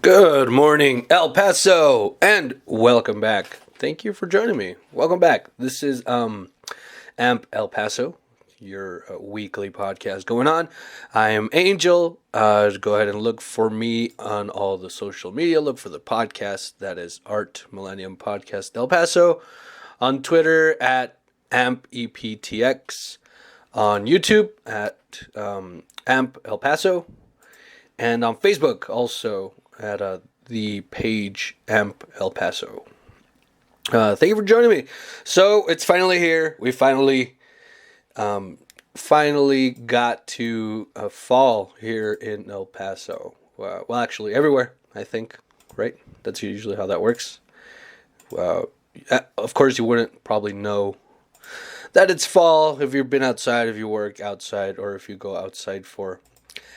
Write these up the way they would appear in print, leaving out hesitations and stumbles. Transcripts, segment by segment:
Good morning, El Paso, and welcome back. Thank you for joining me. Welcome back. This is Amp El Paso, your weekly podcast going on. I am Angel. Go ahead and look for me on all the social media. Look for the podcast. That is Art Millennium Podcast El Paso. On Twitter at AmpEPTX. On YouTube at Amp El Paso. And on Facebook also at the page Amp El Paso. Thank you for joining me. So it's finally here. We finally got to fall here in El Paso. Well, actually everywhere, I think, right? That's usually how that works. Of course, you wouldn't probably know that it's fall if you've been outside, if you work outside, or if you go outside for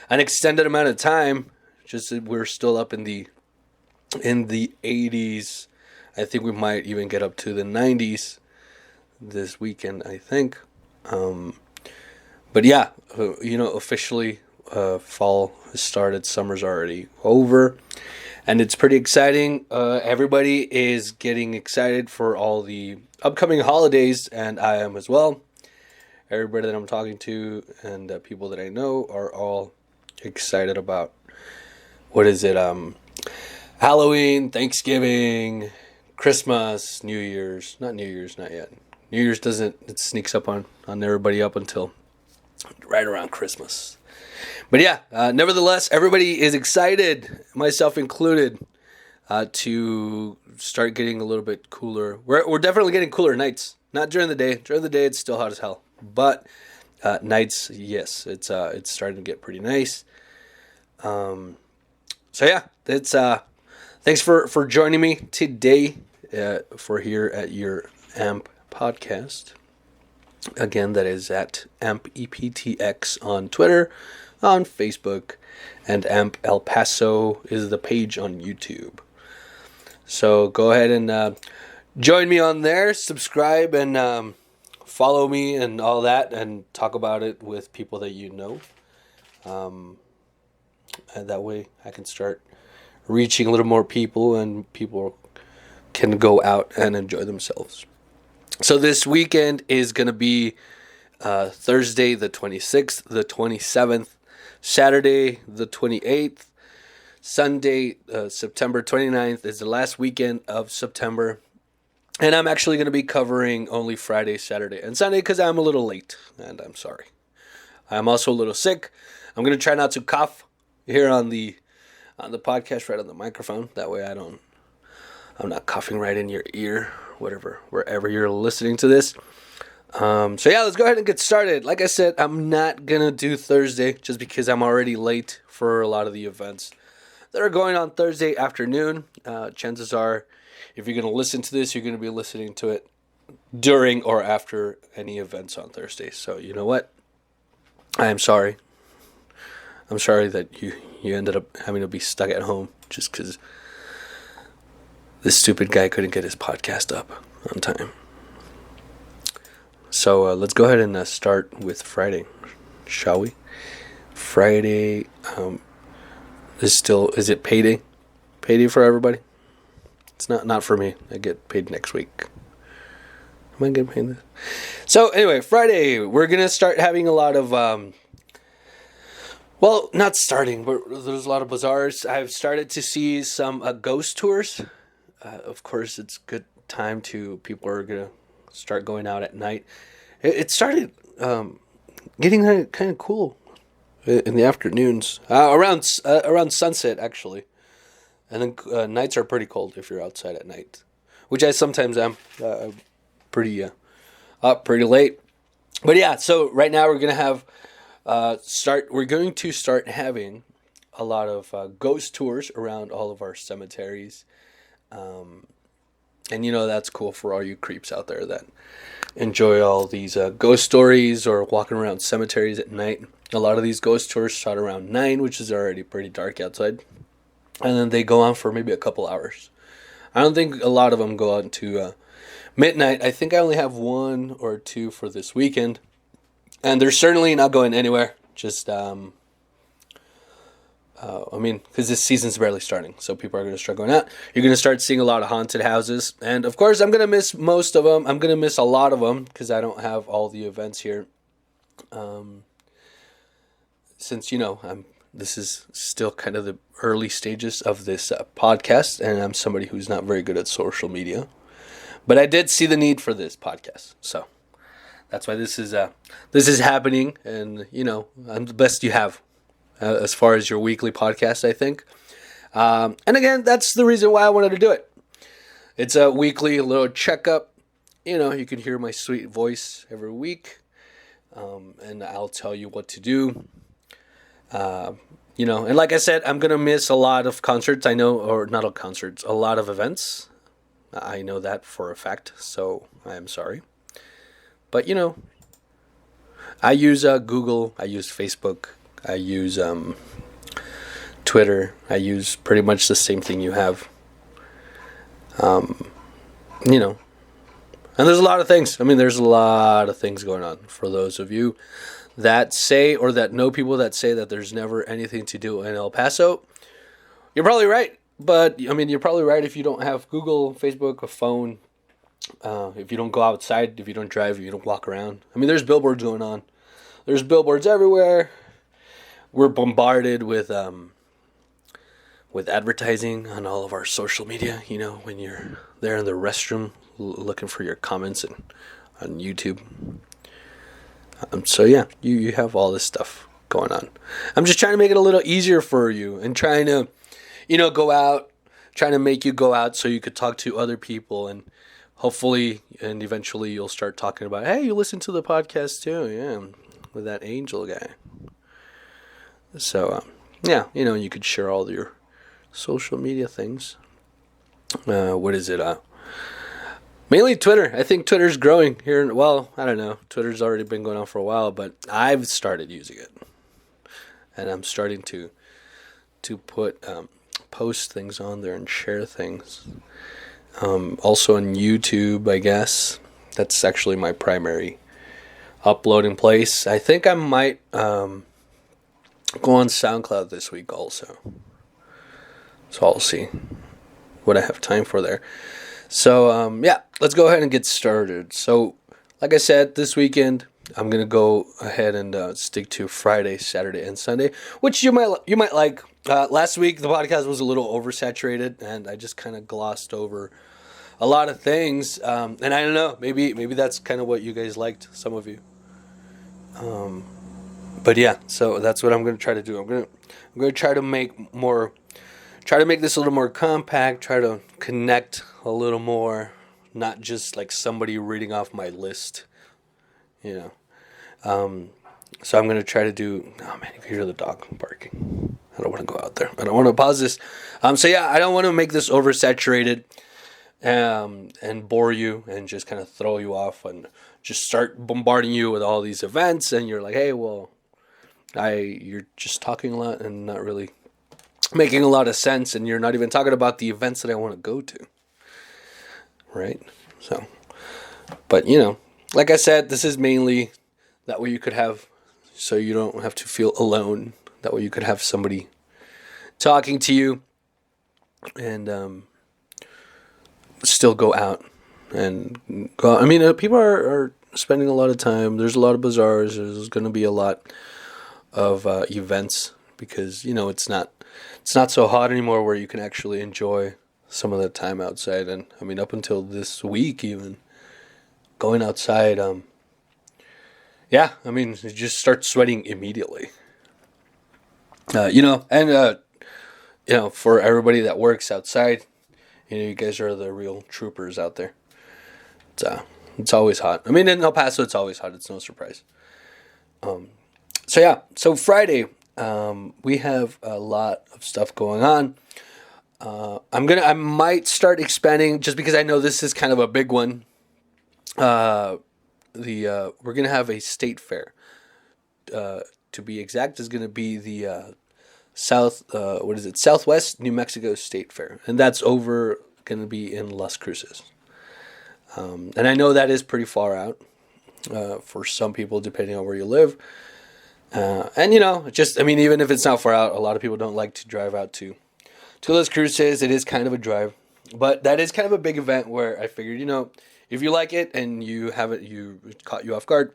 an extended amount of time. Just that we're still up in the 80s. I think we might even get up to the 90s this weekend, I think. But yeah, officially fall has started. Summer's already over. And it's pretty exciting. Everybody is getting excited for all the upcoming holidays, and I am as well. Everybody that I'm talking to and people that I know are all excited about, what is it, Halloween, Thanksgiving, Christmas, New Year's. Not yet. New Year's it sneaks up on everybody up until right around Christmas. But yeah, nevertheless, everybody is excited, myself included, to start getting a little bit cooler. We're definitely getting cooler nights. Not during the day. During the day, it's still hot as hell. But nights, yes, it's starting to get pretty nice. So yeah, it's thanks for joining me today for here at your AMP podcast. Again, that is at AmpEPTX on Twitter, on Facebook, and Amp El Paso is the page on YouTube. So go ahead and join me on there, subscribe, and follow me and all that, and talk about it with people that you know. And that way I can start reaching a little more people, and people can go out and enjoy themselves. So this weekend is going to be Thursday the 26th, the 27th, Saturday the 28th, Sunday September 29th is the last weekend of September. And I'm actually going to be covering only Friday, Saturday, and Sunday because I'm a little late, and I'm sorry. I'm also a little sick. I'm going to try not to cough here on the podcast, right on the microphone. That way I'm not coughing right in your ear, wherever you're listening to this. So yeah, let's go ahead and get started. Like I said, I'm not going to do Thursday just because I'm already late for a lot of the events that are going on Thursday afternoon. Chances are, if you're going to listen to this, you're going to be listening to it during or after any events on Thursday. So you know what? I am sorry. I'm sorry that you ended up having to be stuck at home just because this stupid guy couldn't get his podcast up on time. So let's go ahead and start with Friday, shall we? Friday is it payday? Payday for everybody? It's not for me. I get paid next week. Am I getting paid this? So anyway, Friday, we're going to start having a lot of well, not starting, but there's a lot of bazaars. I've started to see some ghost tours. Of course, it's a good time people are going to start going out at night. It started getting kind of cool in the afternoons, around sunset, actually. And then nights are pretty cold if you're outside at night, which I sometimes am, pretty up pretty late. But yeah, so right now we're going to have we're going to start having a lot of ghost tours around all of our cemeteries. And that's cool for all you creeps out there that enjoy all these ghost stories or walking around cemeteries at night. A lot of these ghost tours start around 9, which is already pretty dark outside. And then they go on for maybe a couple hours. I don't think a lot of them go on to midnight. I think I only have 1 or 2 for this weekend. And they're certainly not going anywhere. Just Because this season's barely starting, so people are going to start going out. You're going to start seeing a lot of haunted houses, and of course, I'm going to miss most of them. I'm going to miss a lot of them because I don't have all the events here. Since this is still kind of the early stages of this podcast, and I'm somebody who's not very good at social media, but I did see the need for this podcast, so that's why this is happening, and I'm the best you have as far as your weekly podcast, I think. And again, that's the reason why I wanted to do it. It's a weekly little checkup. You can hear my sweet voice every week, and I'll tell you what to do. And like I said, I'm gonna miss a lot of concerts. I know, or not all concerts, a lot of events. I know that for a fact, so I am sorry. But I use Google, I use Facebook, I use Twitter. I use pretty much the same thing you have. And there's a lot of things. There's a lot of things going on. For those of you that say, or that know people that say that there's never anything to do in El Paso, you're probably right. But you're probably right if you don't have Google, Facebook, a phone, if you don't go outside, if you don't drive, if you don't walk around. There's billboards going on. There's billboards everywhere. We're bombarded with advertising on all of our social media. When you're there in the restroom looking for your comments on YouTube. So yeah, you have all this stuff going on. I'm just trying to make it a little easier for you and trying to, go out, trying to make you go out so you could talk to other people, and hopefully and eventually you'll start talking about, hey, you listen to the podcast too, yeah, with that Angel guy. So yeah, you could share all your social media things. What is it? Mainly Twitter. I think Twitter's growing here. Well, I don't know. Twitter's already been going on for a while, but I've started using it, and I'm starting to put post things on there and share things. Also on YouTube, I guess that's actually my primary uploading place. I think I might go on SoundCloud this week also. So I'll see what I have time for there. So, yeah, let's go ahead and get started. So, like I said, this weekend, I'm going to go ahead and stick to Friday, Saturday, and Sunday, which you might like. Last week, the podcast was a little oversaturated, and I just kind of glossed over a lot of things. And I don't know, maybe that's kind of what you guys liked, some of you. But yeah, so that's what I'm going to try to do. I'm going to try to make this a little more compact, try to connect a little more, not just like somebody reading off my list, So I'm going to try to do, oh man, you can hear the dog barking. I don't want to go out there. I don't want to pause this. So yeah, I don't want to make this oversaturated and bore you and just kind of throw you off and just start bombarding you with all these events, and you're like, hey, well, you're just talking a lot and not really making a lot of sense, and you're not even talking about the events that I want to go to, right? So, but like I said, this is mainly that way you could have, so you don't have to feel alone. That way you could have somebody talking to you, and still go out and go out. People are spending a lot of time. There's a lot of bazaars. There's going to be a lot of events because it's not so hot anymore where you can actually enjoy some of the time outside. And up until this week, even going outside, you just start sweating immediately. For everybody that works outside, you guys are the real troopers out there. It's always hot. In El Paso, it's always hot. It's no surprise. So Friday, we have a lot of stuff going on. I might start expanding just because I know this is kind of a big one. We're gonna have a state fair. To be exact, is gonna be the Southwest New Mexico State Fair, and that's gonna be in Las Cruces. And I know that is pretty far out for some people, depending on where you live. And even if it's not far out, a lot of people don't like to drive out to Las Cruces. It is kind of a drive, but that is kind of a big event where I figured, if you like it and you caught you off guard,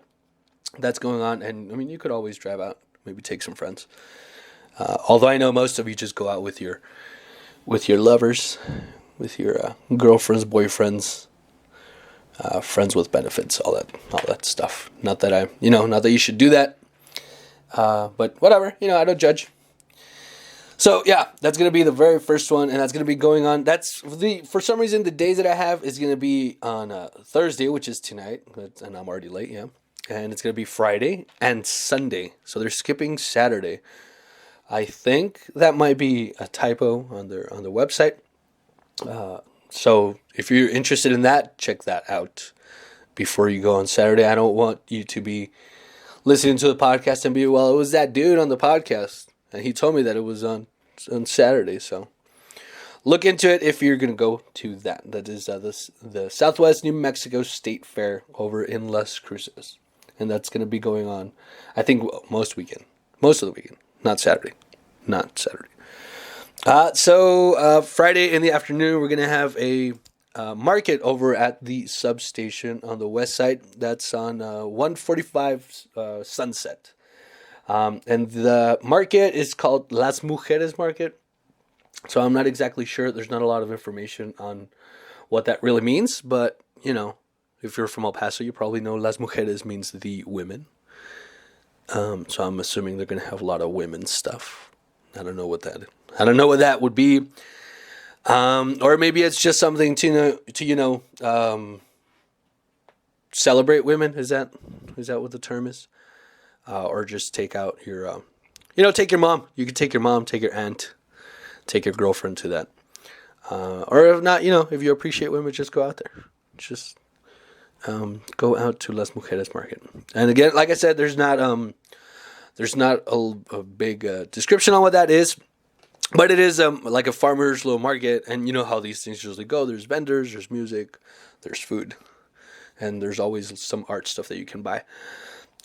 that's going on. And you could always drive out, maybe take some friends. Although I know most of you just go out with your lovers, with your girlfriends, boyfriends, friends with benefits, all that stuff. Not that not that you should do that. But whatever, I don't judge. So yeah, that's going to be the very first one, and that's going to be going on. For some reason, the days that I have is going to be on Thursday, which is tonight, and I'm already late, yeah. And it's going to be Friday and Sunday. So they're skipping Saturday. I think that might be a typo on their website. So if you're interested in that, check that out before you go on Saturday. I don't want you to be listening to the podcast and be, well, it was that dude on the podcast, and he told me that it was on Saturday. So look into it if you're going to go to that. That is the Southwest New Mexico State Fair over in Las Cruces. And that's going to be going on, I think, most of the weekend. Not Saturday. So Friday in the afternoon, we're going to have a market over at the substation on the west side. That's on 145 Sunset. And the market is called Las Mujeres Market. So I'm not exactly sure. There's not a lot of information on what that really means. But, if you're from El Paso, you probably know Las Mujeres means the women. So I'm assuming they're going to have a lot of women's stuff. I don't know what that would be. Or maybe it's just something to celebrate women. Is that what the term is? Or just take out your, take your mom. You could take your mom, take your aunt, take your girlfriend to that. Or if not, if you appreciate women, just go out there. Just go out to Las Mujeres Market. And again, like I said, there's not a big description on what that is. But it is like a farmer's little market, and you know how these things usually go. There's vendors, there's music, there's food, and there's always some art stuff that you can buy.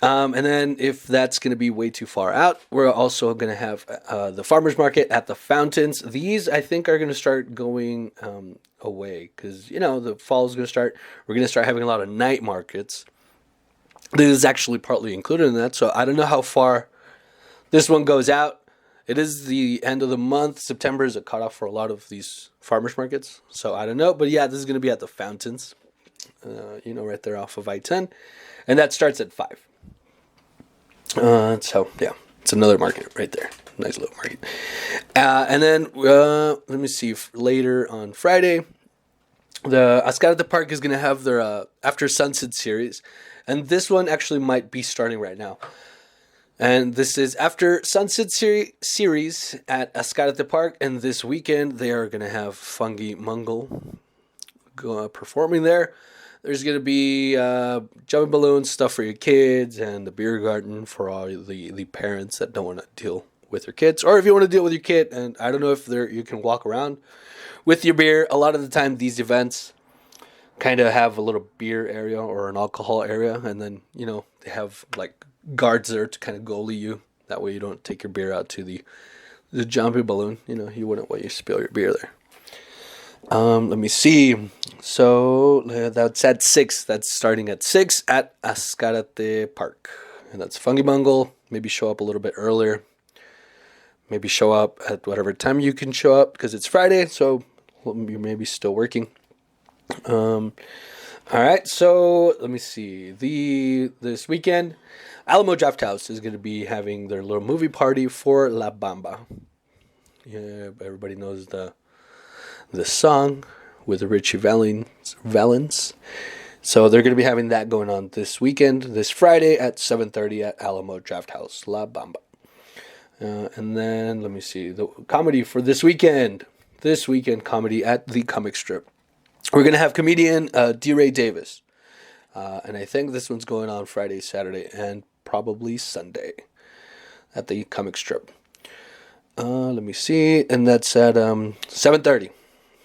And then if that's going to be way too far out, we're also going to have the farmer's market at the fountains. These, I think, are going to start going away because, the fall is going to start. We're going to start having a lot of night markets. This is actually partly included in that, so I don't know how far this one goes out. It is the end of the month. September is a cutoff for a lot of these farmers markets. So I don't know. But yeah, this is going to be at the fountains, right there off of I-10. And that starts at 5. So yeah, it's another market right there. Nice little market. And then let me see. Later on Friday, the Ascarate Park is going to have their After Sunset series. And this one actually might be starting right now. And this is After Sunset series at Ascarate Park. And this weekend, they are going to have Fungi Mungle performing there. There's going to be jumping balloons, stuff for your kids, and the beer garden for all the parents that don't want to deal with their kids. Or if you want to deal with your kid, and I don't know if you can walk around with your beer. A lot of the time, these events kind of have a little beer area or an alcohol area. And then, they have like guards there to kind of goalie you. That way you don't take your beer out to the jumping balloon. You wouldn't want you to spill your beer there. Let me see. So that's at 6. That's starting at 6 at Ascarate Park. And that's Fungi Bungle. Maybe show up a little bit earlier. Maybe show up at whatever time you can show up because it's Friday. So you may be still working. All right. So let me see. This weekend, Alamo Draft House is going to be having their little movie party for La Bamba. Yeah, everybody knows the song with Richie Valens. So they're going to be having that going on this weekend, this Friday at 7:30 at Alamo Draft House, La Bamba. And then, let me see, the comedy for this weekend. This weekend comedy at the Comic Strip. We're going to have comedian D. Ray Davis. And I think this one's going on Friday, Saturday, and probably Sunday at the Comic Strip. Let me see. And that's at 7:30.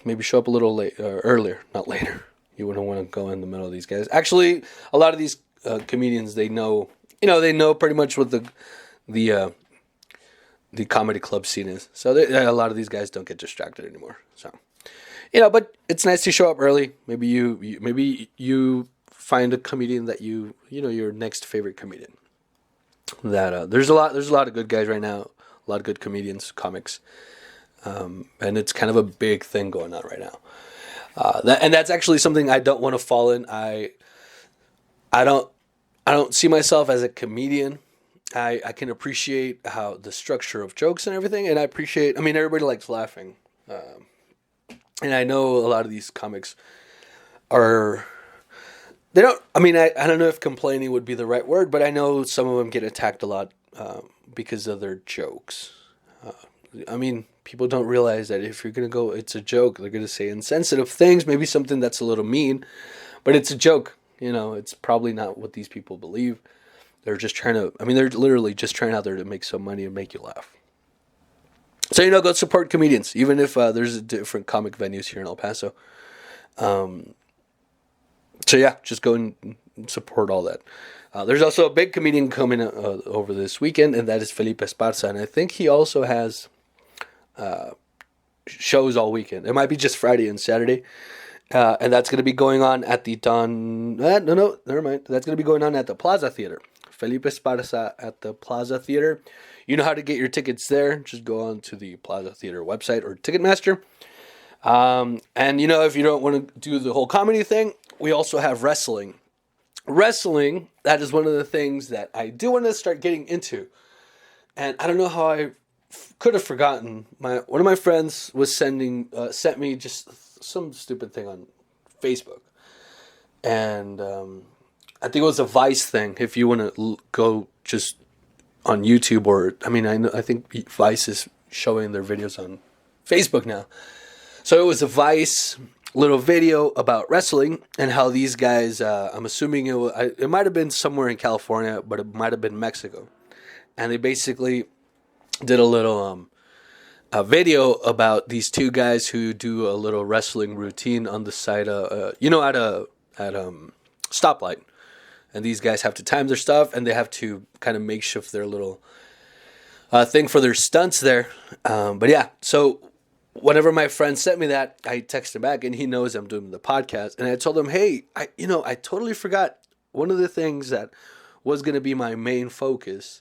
Maybe show up a little late, earlier, not later. You wouldn't want to go in the middle of these guys. Actually, a lot of these comedians, they know pretty much what the uh, the comedy club scene is. So a lot of these guys don't get distracted anymore. So but it's nice to show up early. Maybe you find a comedian that your next favorite comedian. That there's a lot of good guys right now. A lot of good comedians, comics, and it's kind of a big thing going on right now. That's actually something I don't want to fall in. I don't see myself as a comedian. I can appreciate how the structure of jokes and everything, and I mean, everybody likes laughing. And I know a lot of these comics are, they don't, I don't know if complaining would be the right word, but I know some of them get attacked a lot because of their jokes. People don't realize that if you're going to go, it's a joke, they're going to say insensitive things, maybe something that's a little mean, but it's a joke. It's probably not what these people believe. They're just trying to, they're literally just trying out there to make some money and make you laugh. So, go support comedians, even if there's different comic venues here in El Paso. Just go and support all that. There's also a big comedian coming over this weekend, and that is Felipe Esparza. And I think he also has shows all weekend. It might be just Friday and Saturday. And that's going to be going on at the no, never mind. That's going to be going on at the Plaza Theater. Felipe Esparza at the Plaza Theater. You know how to get your tickets there. Just go on to the Plaza Theater website or Ticketmaster. And if you don't want to do the whole comedy thing, we also have wrestling. Wrestling, that is one of the things that I do want to start getting into. And I don't know how I could have forgotten. One of my friends was sent me just some stupid thing on Facebook. And I think it was a Vice thing. If you want to go just on YouTube, or I think Vice is showing their videos on Facebook now. So it was a Vice little video about wrestling and how these guys. I'm assuming it might have been somewhere in California, but it might have been Mexico, and they basically did a little a video about these two guys who do a little wrestling routine on the side of at stoplight. And these guys have to time their stuff, and they have to kind of makeshift their little thing for their stunts there. So whenever my friend sent me that, I texted back, and he knows I'm doing the podcast. And I told him, hey, I totally forgot one of the things that was going to be my main focus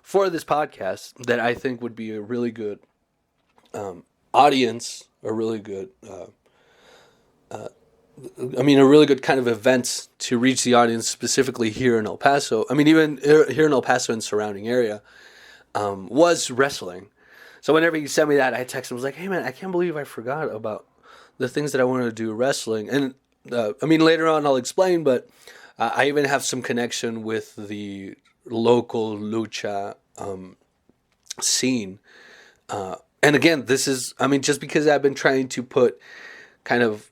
for this podcast that I think would be a really good audience, a really good a really good kind of events to reach the audience specifically here in El Paso. Even here in El Paso and surrounding area, was wrestling. So whenever he sent me that, I texted him. I was like, hey man, I can't believe I forgot about the things that I wanted to do wrestling. And later on I'll explain, but I even have some connection with the local lucha scene. And again, this is, just because I've been trying to put kind of,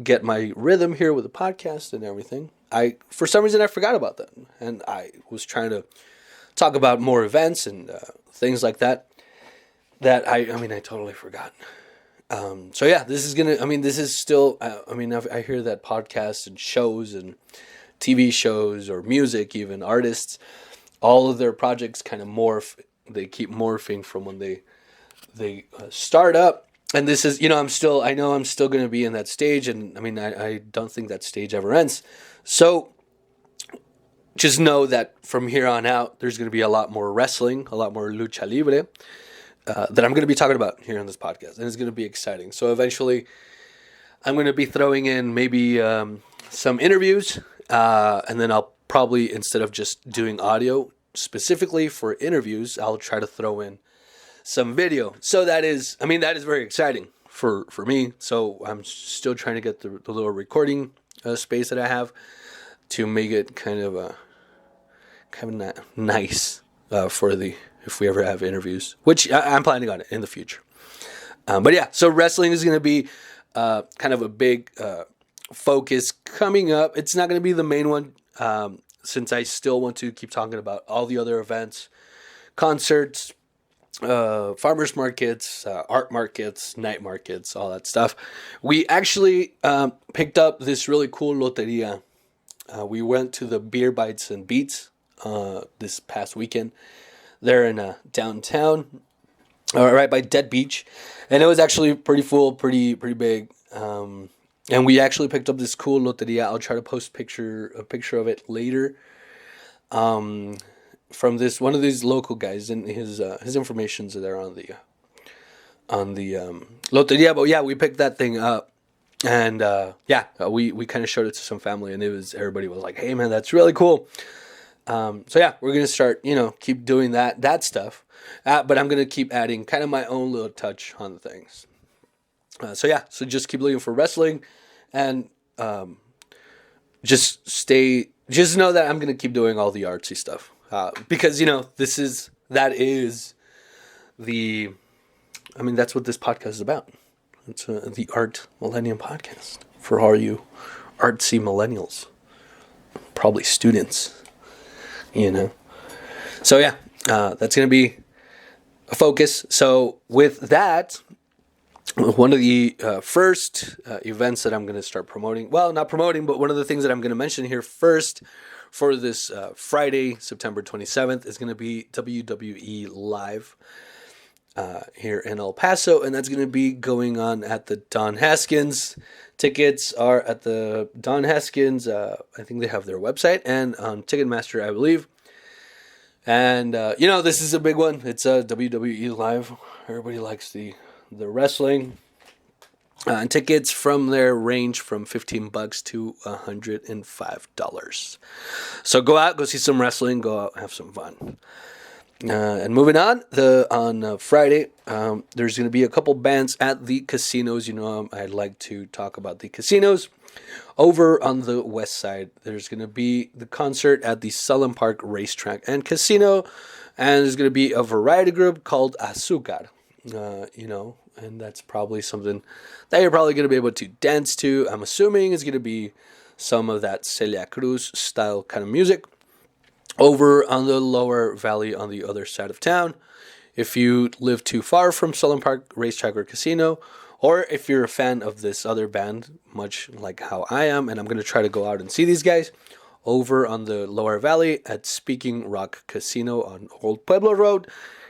get my rhythm here with the podcast and everything, for some reason I forgot about that, and I was trying to talk about more events and things like that I totally forgot. This is gonna, this is still, I hear that podcasts and shows and TV shows or music, even artists, all of their projects kind of morph. They keep morphing from when they start up. And this is, I know I'm still going to be in that stage. And I don't think that stage ever ends. So just know that from here on out, there's going to be a lot more wrestling, a lot more lucha libre that I'm going to be talking about here on this podcast. And it's going to be exciting. So eventually I'm going to be throwing in maybe some interviews. And then I'll probably, instead of just doing audio specifically for interviews, I'll try to throw in some video. So that is very exciting for me. So I'm still trying to get the little recording space that I have to make it kind of nice for if we ever have interviews, which I'm planning on it in the future. So wrestling is going to be kind of a big focus coming up. It's not going to be the main one, since I still want to keep talking about all the other events, concerts, farmers markets, art markets, night markets, all that stuff. We actually picked up this really cool loteria. We went to the Beer Bites and Beats this past weekend. there in downtown, right by Dead Beach, and it was actually pretty full, pretty big. And we actually picked up this cool loteria. I'll try to post a picture of it later. From this one of these local guys, and his information's there on the loteria. But yeah, we picked that thing up, and we kind of showed it to some family, and everybody was like, "Hey man, that's really cool." So yeah, we're gonna start, keep doing that stuff, but I'm gonna keep adding kind of my own little touch on the things. So just keep looking for wrestling, and just know that I'm gonna keep doing all the artsy stuff, because that is the, I mean, that's what this podcast is about. It's the Art Millennium Podcast for all you artsy millennials, probably students. So yeah, that's going to be a focus. So with that, one of the first events that I'm going to start promoting, well, not promoting, but one of the things that I'm going to mention here first for this Friday, September 27th, is going to be WWE Live here in El Paso, and that's going to be going on at the Don Haskins. Tickets are at the Don Haskins. I think they have their website and on Ticketmaster, I believe. And this is a big one. It's a WWE Live. Everybody likes the wrestling. And tickets from there range from $15 to $105. So go out, go see some wrestling, go out, have some fun. And moving on, on Friday, there's going to be a couple bands at the casinos. I like to talk about the casinos. Over on the west side, there's going to be the concert at the Sullen Park Racetrack and Casino, and there's going to be a variety group called Azúcar. And that's probably something that you're probably going to be able to dance to. I'm assuming it's going to be some of that Celia Cruz style kind of music. Over on the lower valley on the other side of town, if you live too far from Sullen Park Racetrack or Casino, or if you're a fan of this other band, much like how I am, and I'm going to try to go out and see these guys, over on the lower valley at Speaking Rock Casino on Old Pueblo Road,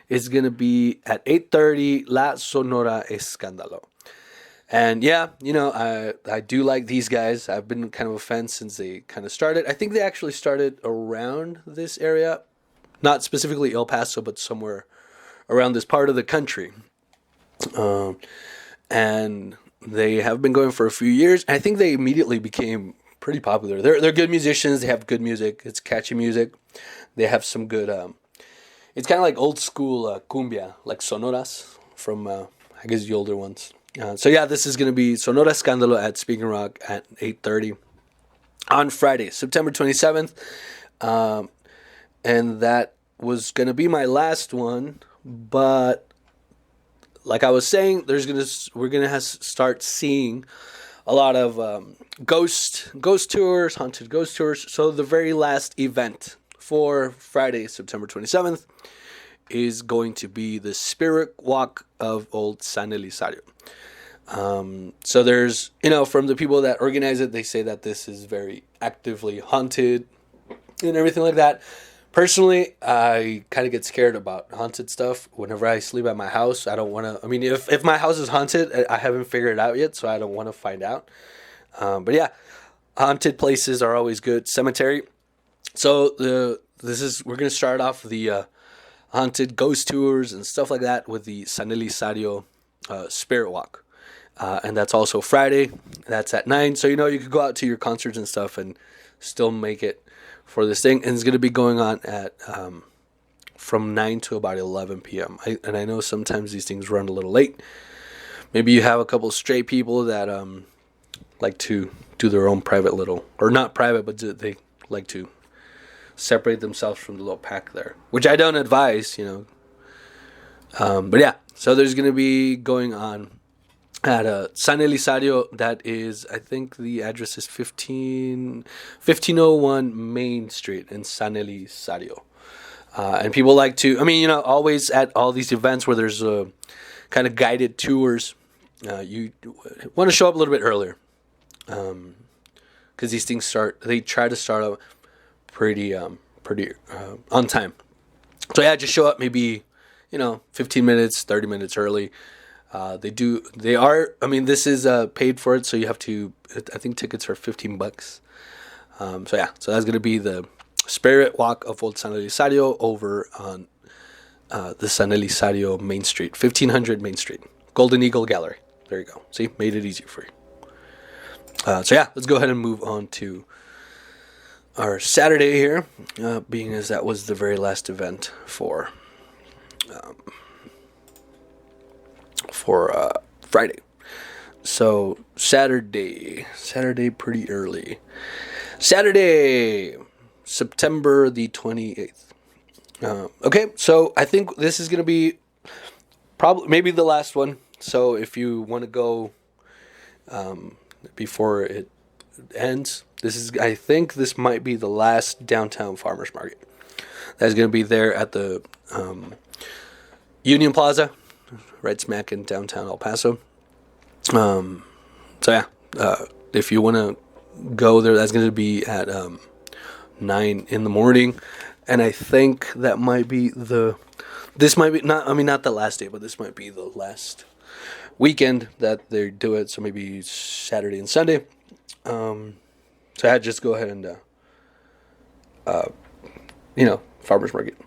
is going to be at 8:30 La Sonora Escándalo. And yeah, I do like these guys. I've been kind of a fan since they kind of started. I think they actually started around this area, not specifically El Paso, but somewhere around this part of the country. And they have been going for a few years. I think they immediately became pretty popular. They're good musicians. They have good music. It's catchy music. They have some good. It's kind of like old school cumbia, like sonoras from I guess the older ones. So yeah, this is going to be Sonora Escándalo at Speaking Rock at 8:30 on Friday, September 27th. And that was going to be my last one, but like I was saying, we're going to start seeing a lot of ghost tours, haunted ghost tours. So the very last event for Friday, September 27th is going to be the Spirit Walk of Old San Elizario. So there's, from the people that organize it, they say that this is very actively haunted and everything like that. Personally, I kind of get scared about haunted stuff. Whenever I sleep at my house, I don't want to, if my house is haunted, I haven't figured it out yet, so I don't want to find out. But yeah, haunted places are always good. Cemetery. So we're going to start off the haunted ghost tours and stuff like that with the San Elizario Spirit Walk. And that's also Friday. That's at 9. So, you could go out to your concerts and stuff and still make it for this thing. And it's going to be going on at from 9 to about 11 p.m. And I know sometimes these things run a little late. Maybe you have a couple stray people that like to do their own private little, or not private, but they like to separate themselves from the little pack there, which I don't advise, But yeah, so there's going to be going on at San Elizario. That is, I think the address is 1501 Main Street in San Elizario. And people like to, always at all these events where there's kind of guided tours, you want to show up a little bit earlier. Because these things they try to start up pretty on time. So yeah, just show up maybe 15 minutes, 30 minutes early. This is paid for it, so you have to. I think tickets are $15. So that's gonna be the Spirit Walk of Old San Elisario over on the San Elisario Main Street, 1500 Main Street, Golden Eagle Gallery. There you go. See, made it easy for you. Let's go ahead and move on to our Saturday here, being as that was the very last event for Friday. So Saturday pretty early. Saturday, September the 28th. Okay, so I think this is going to be probably maybe the last one. So if you want to go before it ends, I think this might be the last downtown farmers market. That's going to be there at the Union Plaza, right smack in downtown El Paso. If you want to go there, that's going to be at 9 in the morning, and I think that might be not the last day, but this might be the last weekend that they do it. So maybe Saturday and Sunday. Just go ahead and farmers market.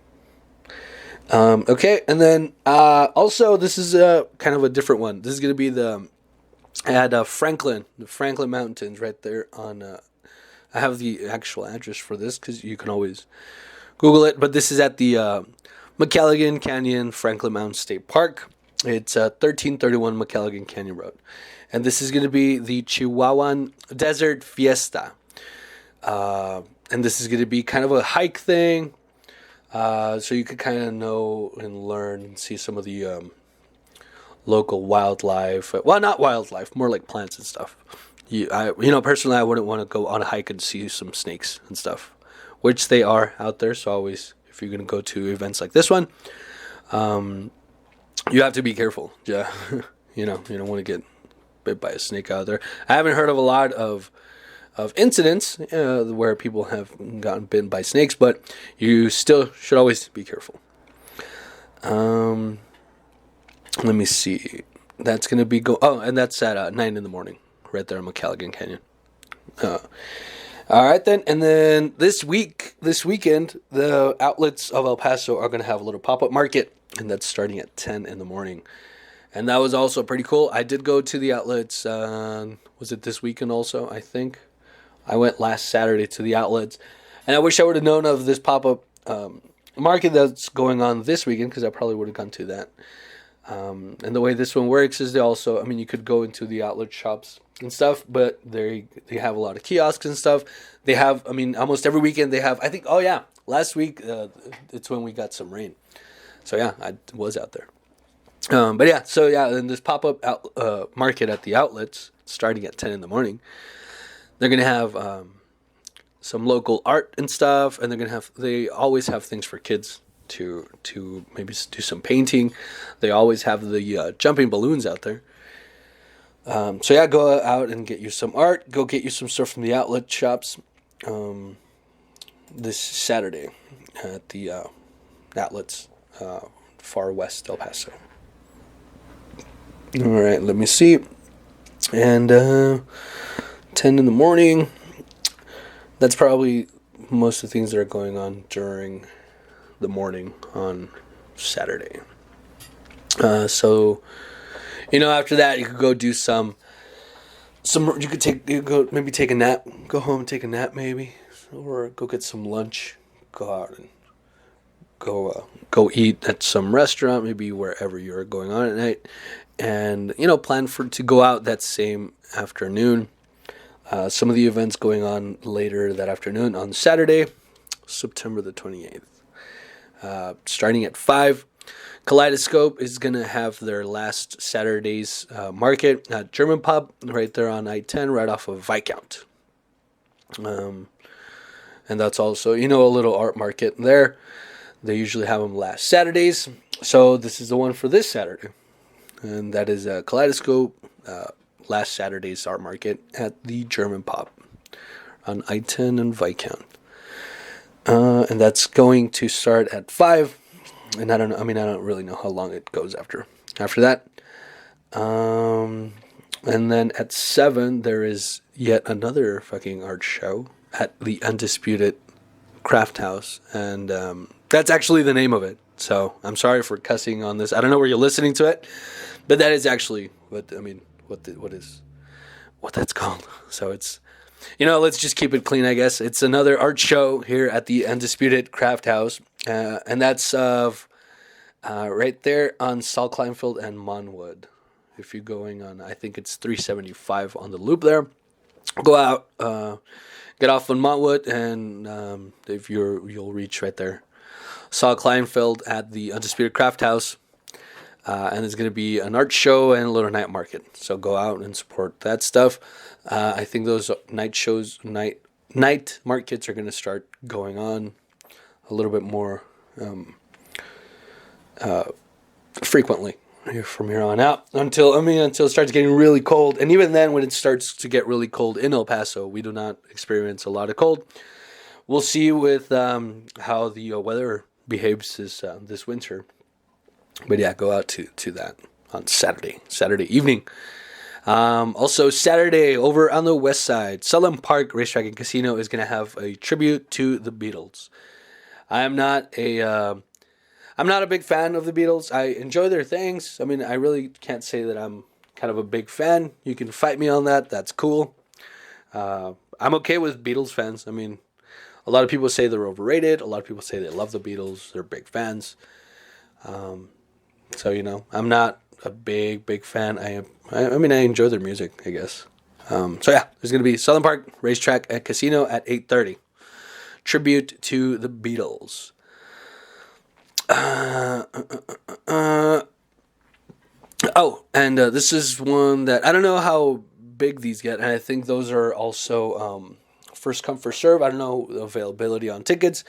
Okay, and then also this is kind of a different one. This is going to be the Franklin Mountains right there on. I have the actual address for this because you can always Google it. But this is at the McCalligan Canyon Franklin Mountain State Park. It's 1331 McCalligan Canyon Road, and this is going to be the Chihuahuan Desert Fiesta. And this is going to be kind of a hike thing. So you could kind of know and learn and see some of the local wildlife. Well, not wildlife, more like plants and stuff. Personally, I wouldn't want to go on a hike and see some snakes and stuff, which they are out there. So always, if you're going to go to events like this one, you have to be careful. Yeah, you don't want to get bit by a snake out there. I haven't heard of a lot of incidents where people have gotten bitten by snakes, but you still should always be careful. Let me see. That's going to be and that's at 9 in the morning, right there in McCalligan Canyon. All right then, and then this weekend, the outlets of El Paso are going to have a little pop-up market, and that's starting at 10 in the morning. And that was also pretty cool. I did go to the outlets. Was it this weekend also? I think I went last Saturday to the outlets, and I wish I would have known of this pop-up market that's going on this weekend, because I probably would have gone to that. And the way this one works is they also, you could go into the outlet shops and stuff, but they have a lot of kiosks and stuff. They have, almost every weekend they have, I think, last week, it's when we got some rain. So yeah, I was out there. Then this pop-up market at the outlets, starting at 10 in the morning, they're going to have some local art and stuff, and they always have things for kids to maybe do some painting. They always have the jumping balloons out there. Go out and get you some art. Go get you some stuff from the outlet shops this Saturday at the outlets far west El Paso. All right, let me see. And 10 in the morning. That's probably most of the things that are going on during the morning on Saturday. After that, you could go do you could maybe take a nap, go home and take a nap maybe, or go get some lunch, go out and go eat at some restaurant, maybe wherever you're going on at night, and plan to go out that same afternoon. Some of the events going on later that afternoon on Saturday, September the 28th. Starting at 5, Kaleidoscope is going to have their last Saturday's market at German Pub right there on I-10, right off of Viscount. And that's also, a little art market there. They usually have them last Saturdays. So this is the one for this Saturday. And that is Kaleidoscope, last Saturday's art market at the German Pub on I-10 and Viscount. And that's going to start at 5. And I don't know. I mean, I don't really know how long it goes after that. And then at 7 there is yet another fucking art show at the Undisputed Craft House, and that's actually the name of it. So I'm sorry for cussing on this. I don't know where you're listening to it, but that is actually what that's called. So it's, let's just keep it clean, I guess. It's another art show here at the Undisputed Craft House, and that's right there on Saul Kleinfeld and Monwood. If you're going on, I think it's 375 on the loop there. Go out, get off on Montwood, and if you'll reach right there. Saul Kleinfeld at the Undisputed Craft House, and there's going to be an art show and a little night market. So go out and support that stuff. I think those night markets are going to start going on a little bit more frequently from here on out until it starts getting really cold. And even then, when it starts to get really cold in El Paso, we do not experience a lot of cold. We'll see with how the weather behaves this winter. But yeah, go out to that on Saturday evening. Also Saturday over on the west side, Salem Park Racetrack and Casino is going to have a tribute to the Beatles. I'm not a big fan of the Beatles. I enjoy their things. I mean, I really can't say that I'm kind of a big fan. You can fight me on that. That's cool. I'm okay with Beatles fans. I mean, a lot of people say they're overrated. A lot of people say they love the Beatles. They're big fans. So, I'm not a big fan. I mean, I enjoy their music, I guess. So yeah, there's going to be Southern Park Racetrack and Casino at 8:30. Tribute to the Beatles. And this is one that I don't know how big these get, and I think those are also first come first serve. I don't know the availability on tickets,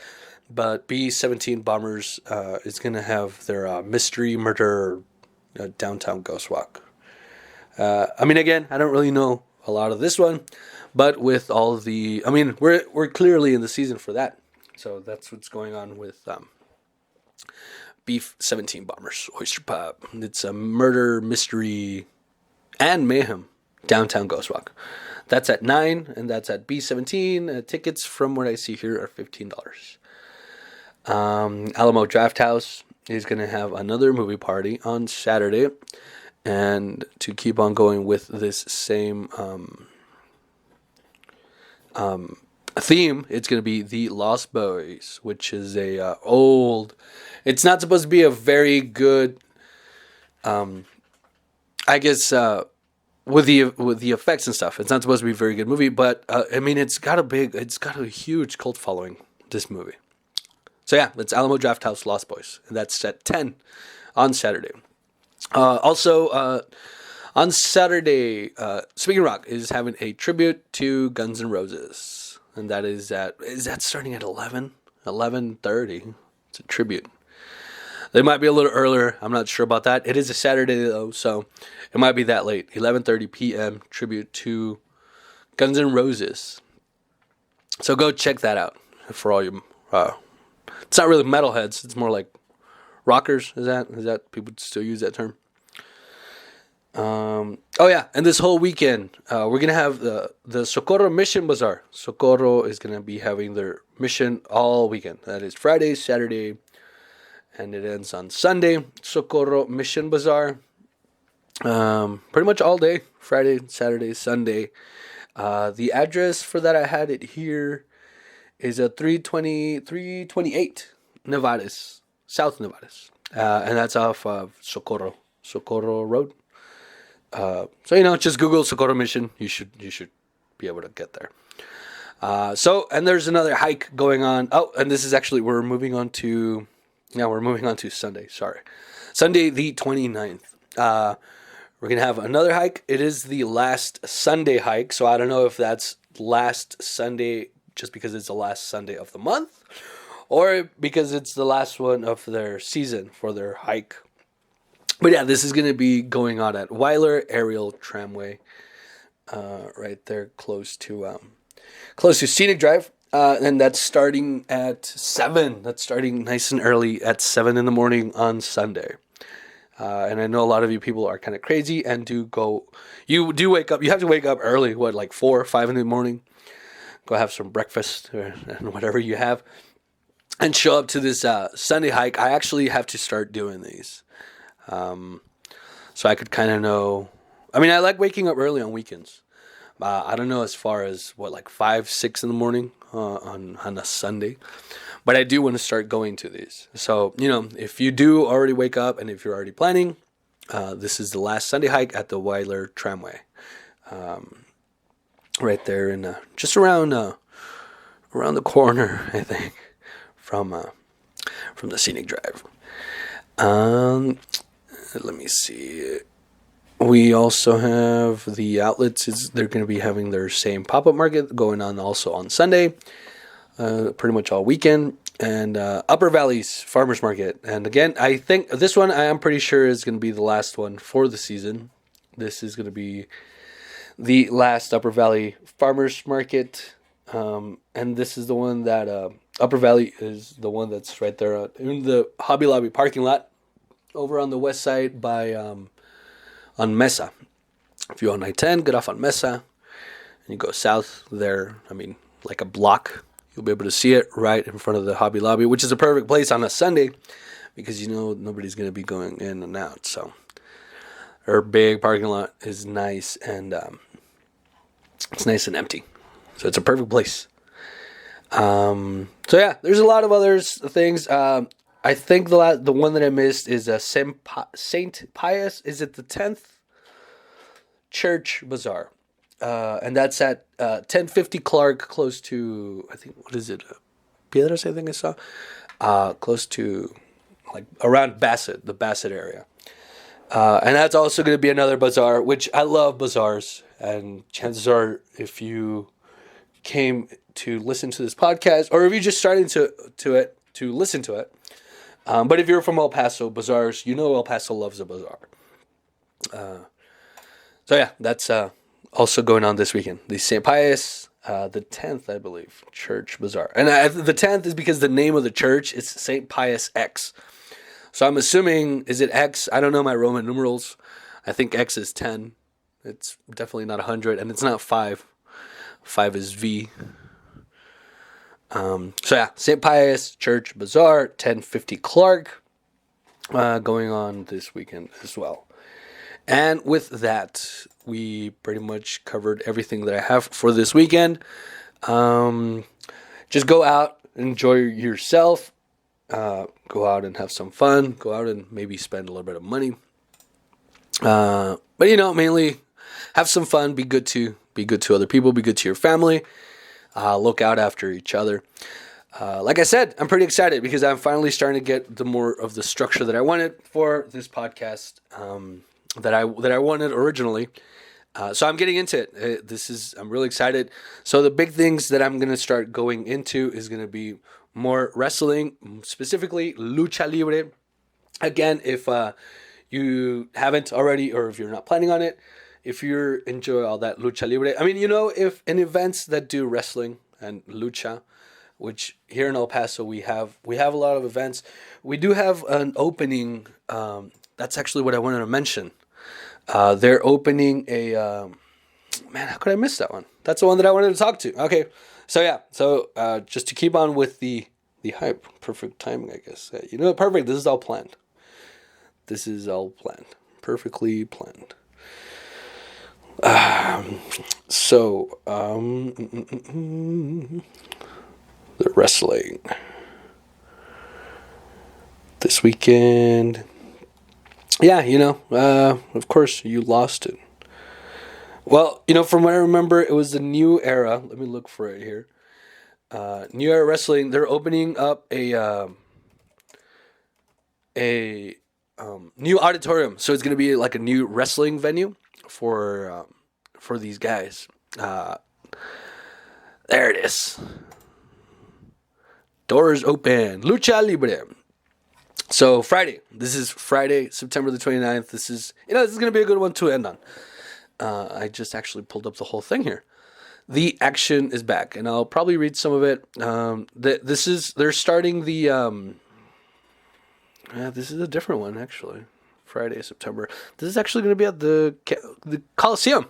but B-17 Bombers is going to have their mystery murder downtown ghost walk. I mean, again, I don't really know a lot of this one, but with all of the, I mean, we're clearly in the season for that, so that's what's going on with B-17 Bombers Oyster Pub. It's a murder, mystery, and mayhem downtown ghost walk. That's at 9, and that's at B-17. Tickets, from what I see here, are $15. Alamo Draft House is going to have another movie party on Saturday, and to keep on going with this same theme, it's going to be The Lost Boys, which is a old. It's not supposed to be a very good, I guess, with the effects and stuff. It's not supposed to be a very good movie, but I mean, it's got a huge cult following. This movie. So yeah, it's Alamo Draft House Lost Boys, and that's at 10 on Saturday. Also, on Saturday, Speaking Rock is having a tribute to Guns N' Roses, and that is that starting at 11? 11:30. It's a tribute. They might be a little earlier. I'm not sure about that. It is a Saturday though, so it might be that late. 11:30 p.m. tribute to Guns N' Roses. So go check that out for all you. It's not really metalheads. It's more like rockers. Is that people still use that term? Oh yeah, and this whole weekend we're gonna have the Socorro Mission Bazaar. Socorro is gonna be having their mission all weekend. That is Friday, Saturday, and it ends on Sunday. Socorro Mission Bazaar. Pretty much all day. Friday, Saturday, Sunday. The address for that, I had it here, is a 328 Nevadas, South Nevadas. And that's off of Socorro Road. So just Google Socorro Mission. You should be able to get there. And there's another hike going on. Oh, and this is actually, we're moving on to Sunday. Sorry. Sunday the 29th. We're going to have another hike. It is the last Sunday hike. So I don't know if that's last Sunday just because it's the last Sunday of the month, or because it's the last one of their season for their hike. But yeah, this is going to be going on at Weiler Aerial Tramway, right there close to Scenic Drive. And that's starting at 7. That's starting nice and early at 7 in the morning on Sunday. And I know a lot of you people are kind of crazy and you do wake up. You have to wake up early, like 4 or 5 in the morning. Go have some breakfast and whatever you have, and show up to this Sunday hike. I actually have to start doing these, so I could kind of know. I mean, I like waking up early on weekends. I don't know as far as like 5, 6 in the morning on a Sunday, but I do want to start going to these. So if you do already wake up and if you're already planning, this is the last Sunday hike at the Weiler Tramway. Right there in just around the corner, I think, from the scenic drive. Let me see. We also have the outlets. They're going to be having their same pop-up market going on also on Sunday, pretty much all weekend. And Upper Valley's Farmers Market. And again, I think this one I am pretty sure is going to be the last one for the season. This is going to be the last Upper Valley Farmers Market, and this is the one that Upper Valley is the one that's right there in the Hobby Lobby parking lot over on the west side by on Mesa. If you're on I-10, get off on Mesa, and you go south there. I mean, like a block, you'll be able to see it right in front of the Hobby Lobby, which is a perfect place on a Sunday because nobody's going to be going in and out. So our big parking lot is nice and it's nice and empty. So it's a perfect place. So yeah, there's a lot of other things. I think the one that I missed is Saint Pius. Is it the 10th Church Bazaar? And that's at 1050 Clark, close to, I think, what is it? Piedras, I think I saw. Close to, like, around Bassett, the Bassett area. And that's also going to be another bazaar, which I love bazaars. And chances are, if you came to listen to this podcast, or if you're just starting to listen to it, but if you're from El Paso, bazaars, El Paso loves a bazaar. So yeah, that's also going on this weekend. The St. Pius, the 10th, I believe, Church Bazaar. And the 10th is because the name of the church is St. Pius X. So I'm assuming, is it X? I don't know my Roman numerals. I think X is 10. It's definitely not 100, and it's not 5. 5 is V. So yeah, St. Pius Church Bazaar, 1050 Clark, going on this weekend as well. And with that, we pretty much covered everything that I have for this weekend. Just go out, enjoy yourself. Go out and have some fun. Go out and maybe spend a little bit of money. But mainly have some fun. Be good to other people. Be good to your family. Look out after each other. Like I said, I'm pretty excited because I'm finally starting to get the more of the structure that I wanted for this podcast. That I wanted originally. So I'm getting into it. I'm really excited. So the big things that I'm going to start going into is going to be more wrestling, specifically lucha libre. Again, if you haven't already, or if you're not planning on it, if you enjoy all that lucha libre, I mean, if in events that do wrestling and lucha, which here in El Paso we have a lot of events. We do have an opening. That's actually what I wanted to mention. They're opening a man. How could I miss that one? That's the one that I wanted to talk to. Okay. So yeah, just to keep on with the hype, perfect timing, I guess. Perfect. This is all planned. Perfectly planned. The wrestling this weekend. Yeah, of course you lost it. Well, from what I remember, it was the New Era. Let me look for it here. New Era Wrestling. They're opening up a new auditorium, so it's gonna be like a new wrestling venue for these guys. There it is. Doors open. Lucha Libre. So Friday. This is Friday, September the 29th. This is going to be a good one to end on. I just actually pulled up the whole thing here. the action is back, and I'll probably read some of it. They're starting the. This is a different one actually. Friday, September. This is actually going to be at the Coliseum.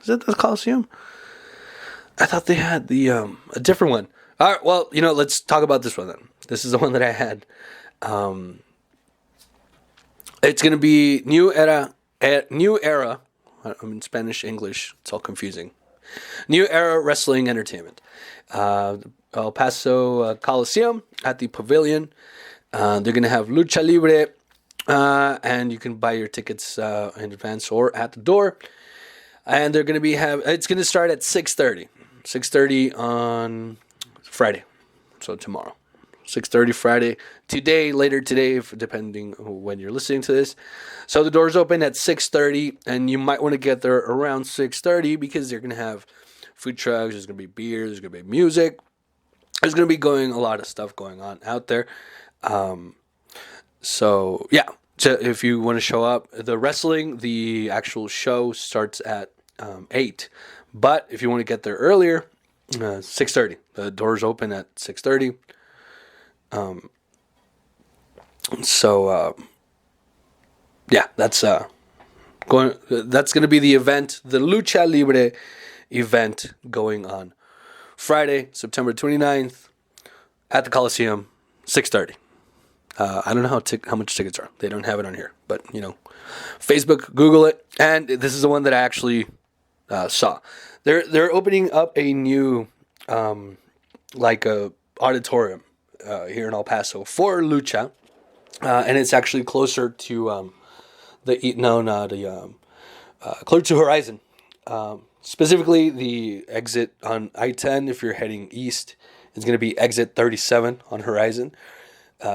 Is it the Coliseum? I thought they had the a different one. All right, well, let's talk about this one then. This is the one that I had. It's going to be New Era. I'm in Spanish, English. It's all confusing. New Era Wrestling Entertainment. El Paso Coliseum at the Pavilion. They're going to have Lucha Libre, and you can buy your tickets in advance or at the door. And they're going to it's going to start at 6:30. 6:30 on Friday, so tomorrow. 6:30 Friday. Later today, depending when you're listening to this. So the doors open at 6:30, and you might want to get there around 6:30 because they're going to have food trucks, there's going to be beer, there's going to be music. There's going to be a lot of stuff going on out there. So if you want to show up, the actual show starts at 8. But if you want to get there earlier, 6:30. The doors open at 6:30. That's going to be the event, the Lucha Libre event going on Friday, September 29th at the Coliseum, 6:30. I don't know how much tickets are. They don't have it on here, but Facebook, Google it, and this is the one that I actually saw. They're opening up a new a auditorium here in El Paso for Lucha, and it's actually closer to closer to Horizon. Specifically, the exit on I-10 if you're heading east is going to be exit 37 on Horizon.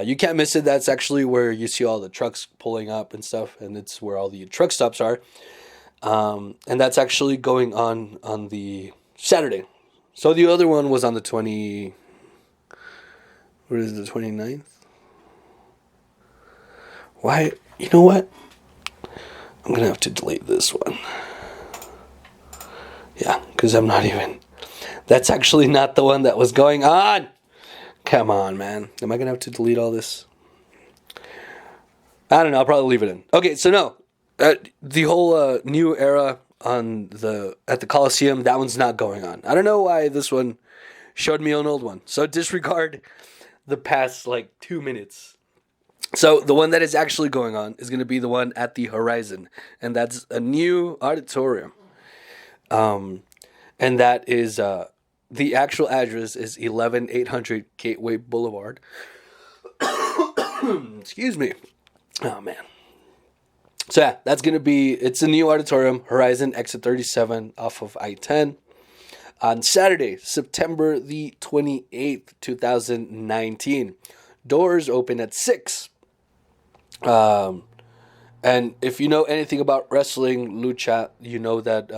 You can't miss it. That's actually where you see all the trucks pulling up and stuff, and it's where all the truck stops are. And that's actually going on the Saturday. So the other one was on the 29th? Why? You know what? I'm going to have to delete this one. Yeah, because that's actually not the one that was going on. Come on, man. Am I going to have to delete all this? I don't know. I'll probably leave it in. Okay, so no. The whole New Era at the Coliseum, that one's not going on. I don't know why this one showed me an old one. So disregard the past 2 minutes. So the one that is actually going on is going to be the one at the Horizon. And that's a new auditorium. And that is... the actual address is 11800 Gateway Boulevard. Excuse me. Oh, man. So, yeah, that's going to be... It's a new auditorium, Horizon, exit 37 off of I-10. On Saturday, September the 28th, 2019. Doors open at 6. And if you know anything about wrestling, lucha, you know that...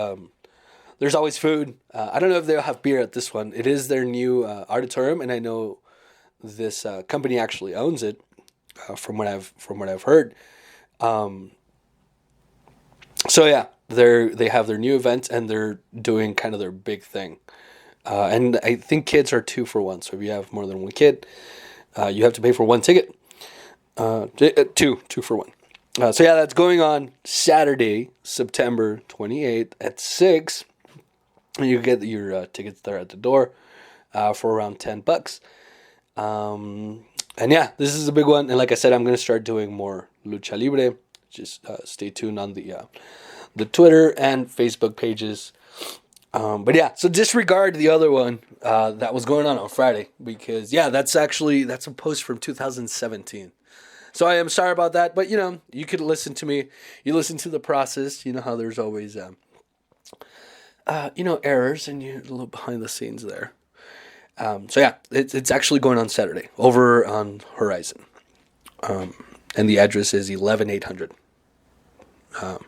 there's always food. I don't know if they'll have beer at this one. It is their new auditorium, and I know this company actually owns it. From what I've heard. So yeah, they have their new event, and they're doing kind of their big thing. And I think kids are 2 for 1. So if you have more than one kid, you have to pay for one ticket. 2 for 1. So yeah, that's going on Saturday, September 28th at 6. You get your tickets there at the door for around $10. And yeah, this is a big one. And like I said, I'm going to start doing more Lucha Libre. Just stay tuned on the Twitter and Facebook pages. But yeah, so disregard the other one that was going on Friday. Because yeah, that's a post from 2017. So I am sorry about that. But you could listen to me. You listen to the process. You know how there's always... errors, and you're a little behind the scenes there. So yeah, it's actually going on Saturday over on Horizon. And the address is 11800. So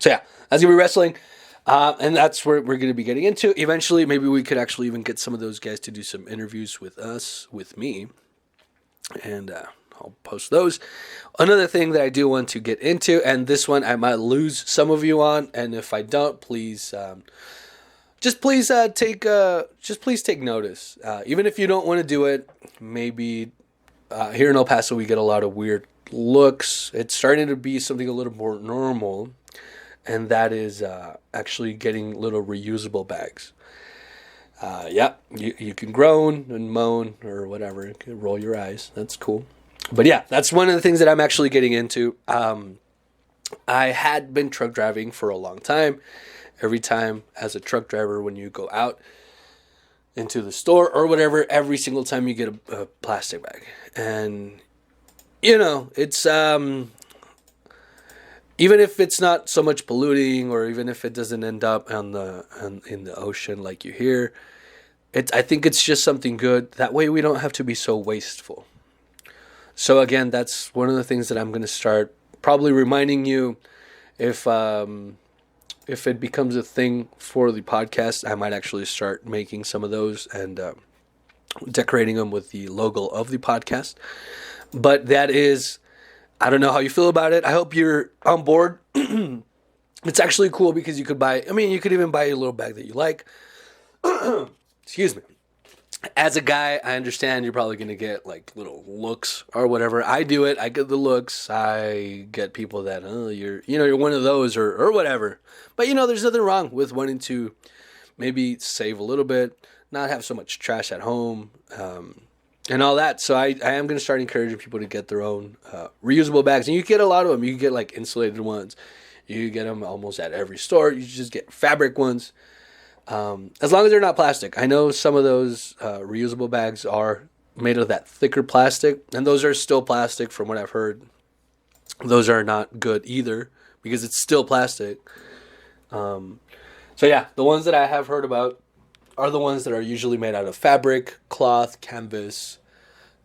yeah, that's going to be wrestling. And that's where we're going to be getting into. Eventually, maybe we could actually even get some of those guys to do some interviews with me. And I'll post those. Another thing that I do want to get into, and this one I might lose some of you on, and if I don't, please just please take notice. Even if you don't want to do it, maybe here in El Paso we get a lot of weird looks. It's starting to be something a little more normal, and that is actually getting little reusable bags. You can groan and moan or whatever. You can roll your eyes. That's cool. But yeah, that's one of the things that I'm actually getting into. I had been truck driving for a long time. Every time as a truck driver, when you go out into the store or whatever, every single time you get a plastic bag. And, it's... even if it's not so much polluting, or even if it doesn't end up in the ocean like you hear, I think it's just something good. That way we don't have to be so wasteful. So again, that's one of the things that I'm going to start probably reminding you. If it becomes a thing for the podcast, I might actually start making some of those and decorating them with the logo of the podcast. But that is... I don't know how you feel about it. I hope you're on board. It's actually cool because you could even buy a little bag that you like. Excuse me. As a guy, I understand you're probably going to get like little looks or whatever. I do it. I get the looks. I get people that, you're one of those or whatever. But, there's nothing wrong with wanting to maybe save a little bit, not have so much trash at home, and all that. So I am going to start encouraging people to get their own reusable bags. And you get a lot of them. You can get like insulated ones. You get them almost at every store. You just get fabric ones. As long as they're not plastic. I know some of those reusable bags are made of that thicker plastic. And those are still plastic from what I've heard. Those are not good either because it's still plastic. So yeah, the ones that I have heard about are the ones that are usually made out of fabric, cloth, canvas,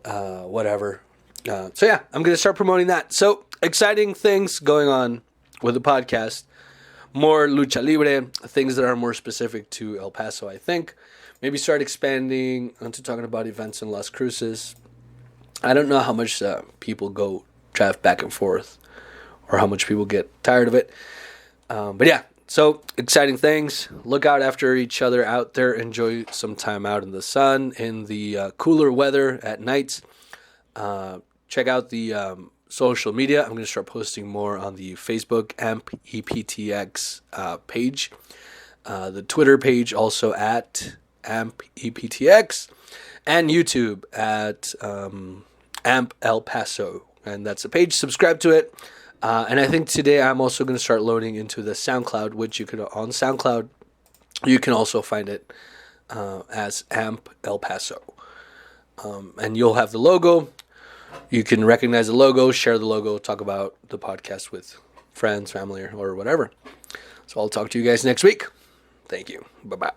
whatever. So yeah, I'm going to start promoting that. So exciting things going on with the podcast. More lucha libre, things that are more specific to El Paso, I think. Maybe start expanding onto talking about events in Las Cruces. I don't know how much people go drive back and forth or how much people get tired of it. But yeah. So, exciting things. Look out after each other out there. Enjoy some time out in the sun, in the cooler weather at night. Check out the social media. I'm going to start posting more on the Facebook AMP EPTX page. The Twitter page also at AMP EPTX. And YouTube at AMP El Paso. And that's the page. Subscribe to it. And I think today I'm also going to start loading into the SoundCloud, which you could on SoundCloud. You can also find it as AMP El Paso. And you'll have the logo. You can recognize the logo, share the logo, talk about the podcast with friends, family, or whatever. So I'll talk to you guys next week. Thank you. Bye-bye.